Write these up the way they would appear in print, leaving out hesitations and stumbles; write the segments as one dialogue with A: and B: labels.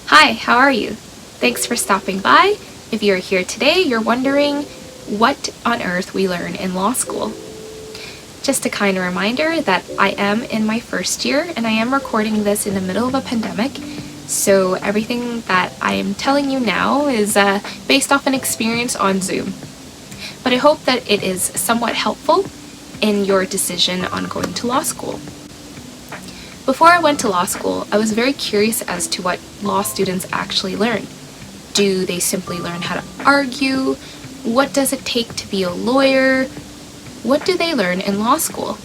A: Hi, how are you? Thanks for stopping by. If you're here today, you're wondering what on earth we learn in law school. Just a kind reminder that I am in my first year and I am recording this in the middle of a pandemic, so everything that I am telling you now is based off an experience on Zoom. But I hope that it is somewhat helpful in your decision on going to law school. Before I went to law school, I was very curious as to what law students actually learn. Do they simply learn how to argue? What does it take to be a lawyer? What do they learn in law school?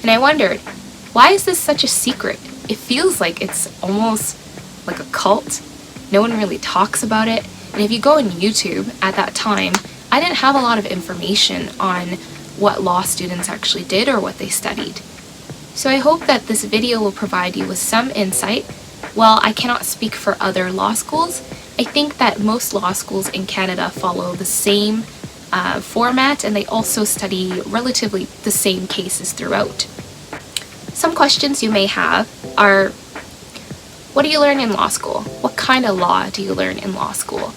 A: And I wondered, why is this such a secret? It feels like it's almost like a cult. No one really talks about it. And if you go on YouTube at that time, I didn't have a lot of information on what law students actually did or what they studied. So I hope that this video will provide you with some insight. While I cannot speak for other law schools, I think that most law schools in Canada follow the same format, and they also study relatively the same cases throughout. Some questions you may have are, what do you learn in law school? What kind of law do you learn in law school?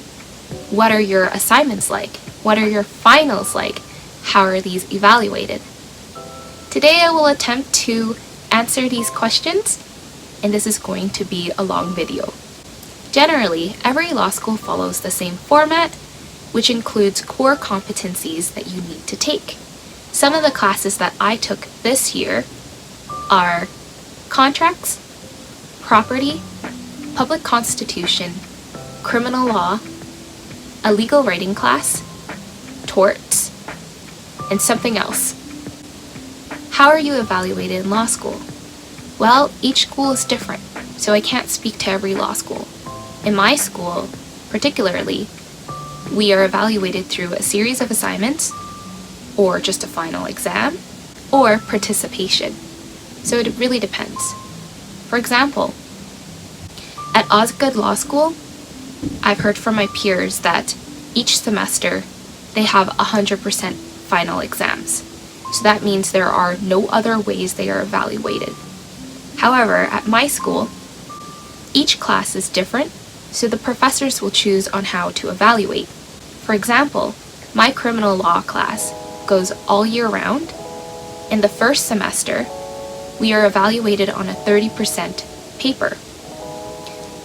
A: What are your assignments like? What are your finals like? How are these evaluated? Today I will attempt to answer these questions, and this is going to be a long video. Generally, every law school follows the same format, which includes core competencies that you need to take. Some of the classes that I took this year are contracts, property, public constitution, criminal law, a legal writing class, torts, and something else. How are you evaluated in law school? Well, each school is different, so I can't speak to every law school. In my school, particularly, we are evaluated through a series of assignments, or just a final exam, or participation. So it really depends. For example, at Osgoode Law School, I've heard from my peers that each semester they have 100% final exams. So that means there are no other ways they are evaluated. However, at my school, each class is different, so the professors will choose on how to evaluate. For example, my criminal law class goes all year round. In the first semester, we are evaluated on a 30% paper.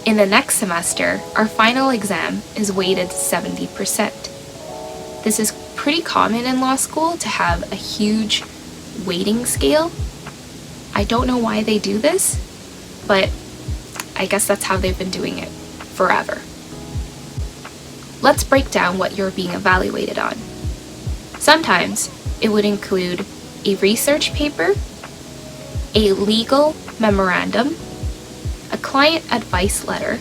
A: In the next semester, our final exam is weighted 70%. This is pretty common in law school to have a huge weighting scale. I don't know why they do this, but I guess that's how they've been doing it forever. Let's break down what you're being evaluated on. Sometimes it would include a research paper, a legal memorandum, a client advice letter,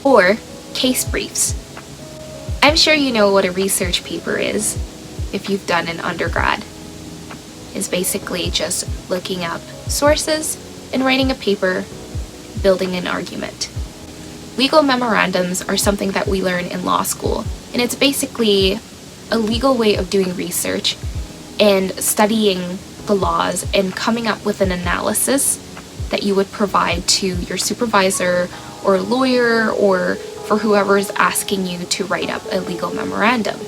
A: or case briefs. I'm sure you know what a research paper is if you've done an undergrad. It's basically just looking up sources and writing a paper, building an argument. Legal memorandums are something that we learn in law school, and it's basically a legal way of doing research and studying the laws and coming up with an analysis that you would provide to your supervisor or lawyer or for whoever is asking you to write up a legal memorandum.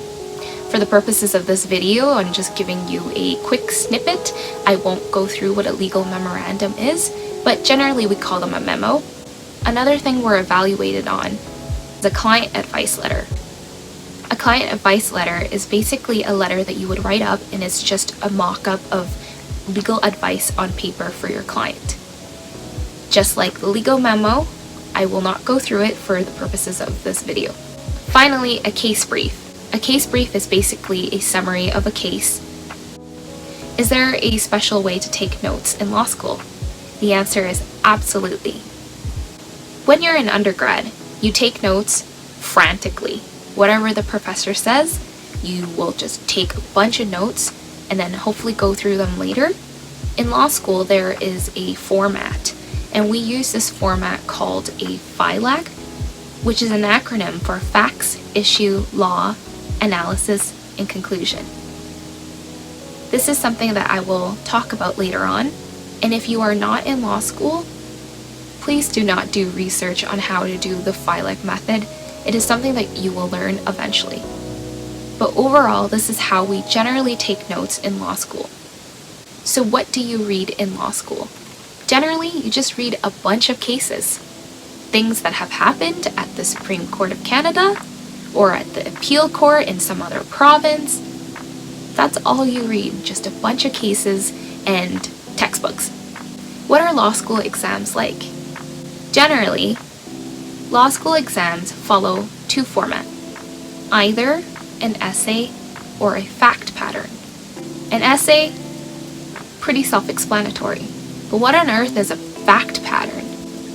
A: For the purposes of this video, I'm just giving you a quick snippet. I won't go through what a legal memorandum is, but generally we call them a memo. Another thing we're evaluated on is a client advice letter. A client advice letter is basically a letter that you would write up, and it's just a mock-up of legal advice on paper for your client. Just like the legal memo, I will not go through it for the purposes of this video. Finally, a case brief. A case brief is basically a summary of a case. Is there a special way to take notes in law school? The answer is absolutely. When you're in undergrad, you take notes frantically. Whatever the professor says, you will just take a bunch of notes and then hopefully go through them later. In law school, there is a format, and we use this format called a FILAC, which is an acronym for Facts, Issue, Law, Analysis, and Conclusion. This is something that I will talk about later on, and if you are not in law school, please do not do research on how to do the phyletic method. It is something that you will learn eventually. But overall, this is how we generally take notes in law school. So what do you read in law school? Generally, you just read a bunch of cases. Things that have happened at the Supreme Court of Canada or at the appeal court in some other province. That's all you read, just a bunch of cases and textbooks. What are law school exams like? Generally, law school exams follow two formats, either an essay or a fact pattern. An essay, pretty self-explanatory, but what on earth is a fact pattern?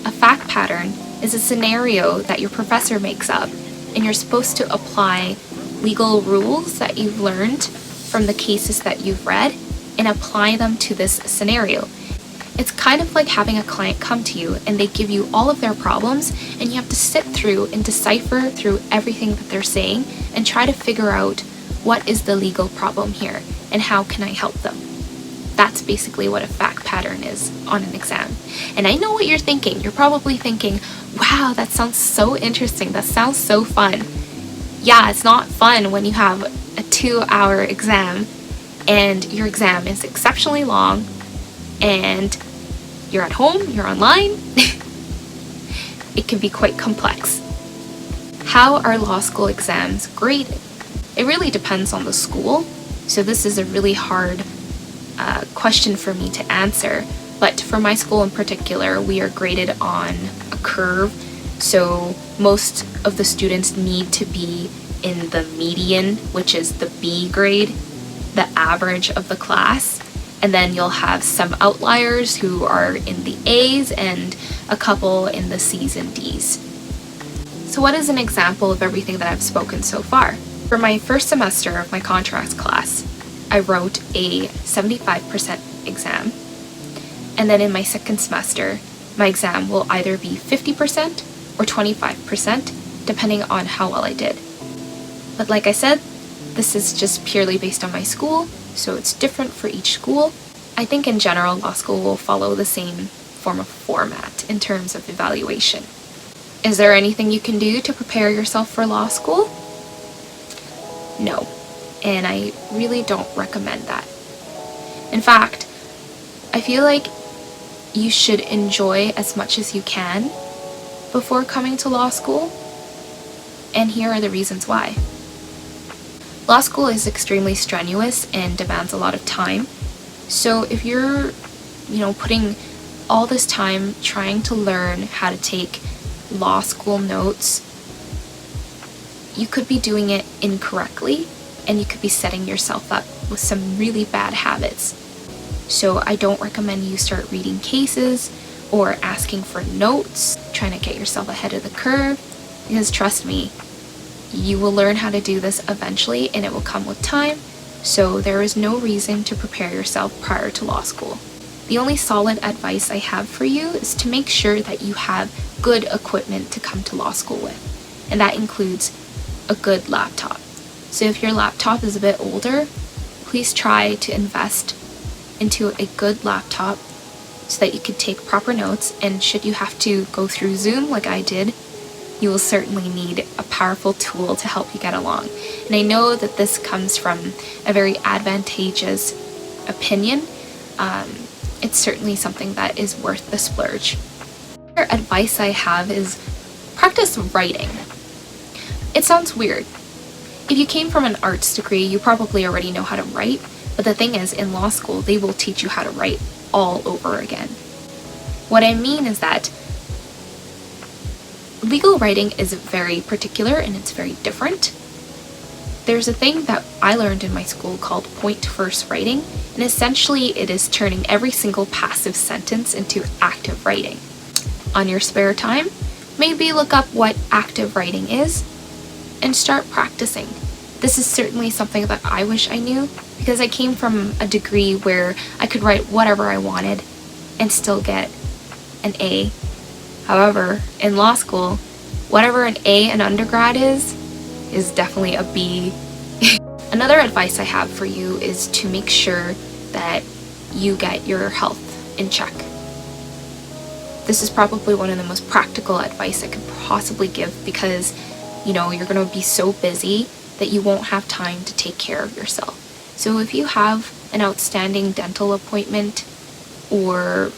A: A fact pattern is a scenario that your professor makes up, and you're supposed to apply legal rules that you've learned from the cases that you've read and apply them to this scenario. It's kind of like having a client come to you and they give you all of their problems and you have to sit through and decipher through everything that they're saying and try to figure out what is the legal problem here and how can I help them. That's basically what a fact pattern is on an exam. And I know what you're thinking. You're probably thinking, wow, that sounds so interesting. That sounds so fun. Yeah, it's not fun when you have a 2-hour exam and your exam is exceptionally long and you're at home, you're online. It can be quite complex. How are law school exams graded? It really depends on the school. So this is a really hard question for me to answer. But for my school in particular, we are graded on a curve. So most of the students need to be in the median, which is the B grade, the average of the class. And then you'll have some outliers who are in the A's and a couple in the C's and D's. So what is an example of everything that I've spoken so far? For my first semester of my contracts class, I wrote a 75% exam. And then in my second semester, my exam will either be 50% or 25%, depending on how well I did. But like I said, this is just purely based on my school, so it's different for each school. I think in general, law school will follow the same format in terms of evaluation. Is there anything you can do to prepare yourself for law school? No, and I really don't recommend that. In fact, I feel like you should enjoy as much as you can before coming to law school, and here are the reasons why. Law school is extremely strenuous and demands a lot of time. So if you're, putting all this time trying to learn how to take law school notes, you could be doing it incorrectly and you could be setting yourself up with some really bad habits. So I don't recommend you start reading cases or asking for notes, trying to get yourself ahead of the curve, because trust me, you will learn how to do this eventually and it will come with time, so there is no reason to prepare yourself prior to law school. The only solid advice I have for you is to make sure that you have good equipment to come to law school with, and that includes a good laptop. So if your laptop is a bit older, please try to invest into a good laptop so that you can take proper notes, and should you have to go through Zoom like I did, you will certainly need a powerful tool to help you get along. And I know that this comes from a very advantageous opinion. It's certainly something that is worth the splurge. Another advice I have is practice writing. It sounds weird. If you came from an arts degree, you probably already know how to write, but the thing is, in law school, they will teach you how to write all over again. What I mean is that legal writing is very particular and it's very different. There's a thing that I learned in my school called point-first writing, and essentially it is turning every single passive sentence into active writing. On your spare time, maybe look up what active writing is and start practicing. This is certainly something that I wish I knew, because I came from a degree where I could write whatever I wanted and still get an A. However, in law school, whatever an A in undergrad is definitely a B. Another advice I have for you is to make sure that you get your health in check. this is probably one of the most practical advice I could possibly give, because you're going to be so busy that you won't have time to take care of yourself. So if you have an outstanding dental appointment or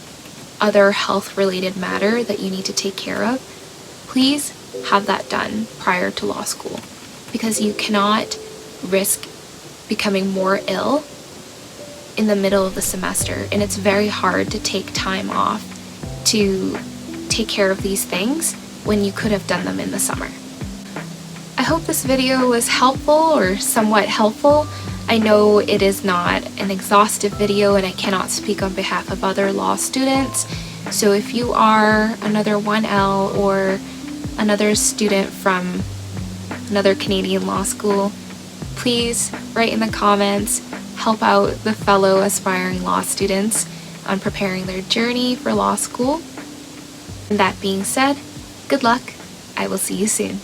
A: other health related matter that you need to take care of, please have that done prior to law school, because you cannot risk becoming more ill in the middle of the semester, and it's very hard to take time off to take care of these things when you could have done them in the summer. I hope this video was helpful or somewhat helpful. I know it is not an exhaustive video and I cannot speak on behalf of other law students, so if you are another 1L or another student from another Canadian law school, please write in the comments, help out the fellow aspiring law students on preparing their journey for law school. And that being said, good luck. I will see you soon.